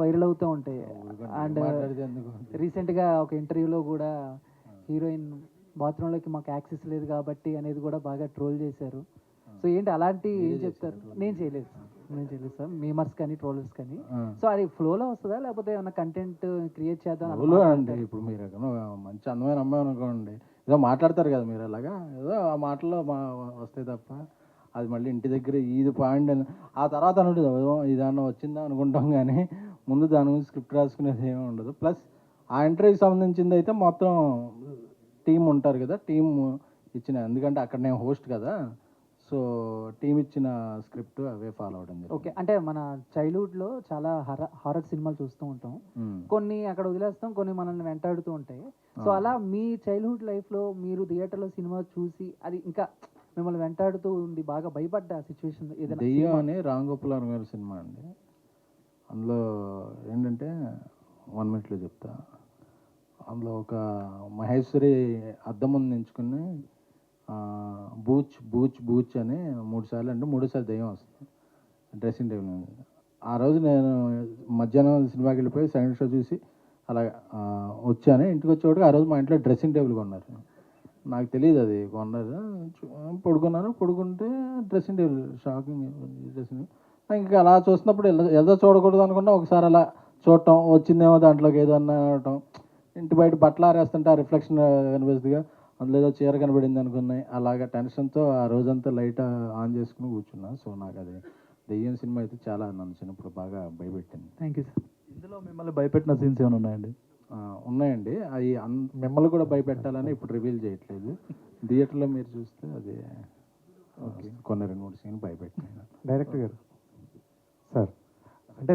Viral అవుతూ ఉంటాయి. And మాట్లాడితే ఎందుకు? రీసెంట్గా ఒక ఇంటర్వ్యూలో కూడా హీరోయిన్ బాత్రూంలోకి మాకు యాక్సెస్ లేదు కాబట్టి అనేది కూడా బాగా ట్రోల్ చేశారు. సో ఏంటి అలాంటి ఏం చెప్తారు? నేను చేయలేదు సార్. మీమర్స్ కానీ ట్రోలర్స్ కానీ. సో అది ఫ్లోలో వస్తుందా లేకపోతే ఏమైనా కంటెంట్ క్రియేట్ చేద్దాం ఫ్లోలో అండి. ఇప్పుడు మీరు మంచి అందమైన అమ్మాయి అనుకోండి, ఏదో మాట్లాడతారు కదా మీరు, అలాగా ఏదో ఆ మాటల్లో వస్తాయి తప్ప అది మళ్ళీ ఇంటి దగ్గర ఇది పాయింట్ అని ఆ తర్వాత అనుకుంటుంది ఇదన్నా వచ్చిందా అనుకుంటాం, కానీ ముందు దాని గురించి స్క్రిప్ట్ రాసుకునేది ఏమీ ఉండదు. ప్లస్ ఆ ఇంటర్వ్యూకి సంబంధించింది అయితే మొత్తం టీం ఉంటారు కదా, టీం ఇచ్చిన, ఎందుకంటే అక్కడ నేను హోస్ట్ కదా, సో టీం ఇచ్చిన స్క్రిప్ట్ అవే ఫాలో అవడం. ఓకే. అంటే మన చైల్డ్హుడ్లో చాలా హారర్ సినిమాలు చూస్తూ ఉంటాం. కొన్ని అక్కడ వదిలేస్తాం, కొన్ని మనల్ని వెంటాడుతూ ఉంటాయి. సో అలా మీ చైల్డ్హుడ్ లైఫ్లో మీరు థియేటర్లో సినిమా చూసి అది ఇంకా మిమ్మల్ని వెంటాడుతూ ఉండి బాగా భయపడ్డ సిచ్యువేషన్ ఏదైనా? దెయ్యం అని రామ్ గోపాల్ వర్మ గారి సినిమా అండి. అందులో ఏంటంటే 1 మినిట్లో చెప్తా. అందులో ఒక మహేశ్వరి అద్దం ముందు నించుకుని బూచ్ బూచ్ బూచ్ అని 3 సార్లు అంటే 3సారి దెయ్యం వస్తుంది డ్రెస్సింగ్ టేబుల్ మీద. ఆ రోజు నేను మధ్యాహ్నం సినిమాకి వెళ్ళిపోయి సెకండ్ షో చూసి అలా వచ్చాను. ఇంటికి వచ్చేవాడికి ఆ రోజు మా ఇంట్లో డ్రెస్సింగ్ టేబుల్ కొన్నారు. నాకు తెలియదు అది కొన్నారు. పడుకుంటే డ్రెస్సింగ్ టేబుల్ షాకింగ్ డ్రెస్సింగ్. ఇంకా అలా చూస్తున్నప్పుడు ఏదో చూడకూడదు అనుకున్నా ఒకసారి అలా చూడటం, వచ్చిందేమో దాంట్లోకి ఏదో అనటం, ఇంటి బయట బట్టలు ఆరేస్తుంటే ఆ రిఫ్లెక్షన్ కనిపిస్తుందిగా, అందులో ఏదో చీర కనబడింది అనుకున్నాయి. అలాగా టెన్షన్తో ఆ రోజంతా లైట్ ఆన్ చేసుకుని కూర్చున్నా. సో నాకు అది దెయ్యం సినిమా అయితే చాలా నన్ను చిన్నప్పుడు బాగా భయపెట్టింది. Thank you sir. ఇందులో మిమ్మల్ని భయపెట్టిన సీన్స్ ఏమైనా ఉన్నాయండి? ఉన్నాయండి. అవి మిమ్మల్ని కూడా భయపెట్టాలని ఇప్పుడు రివీల్ చేయట్లేదు. థియేటర్లో మీరు చూస్తే అది కొన్ని 2-3 సీన్లు భయపెట్టినాయి. డైరెక్టర్ గారు సార్, అంటే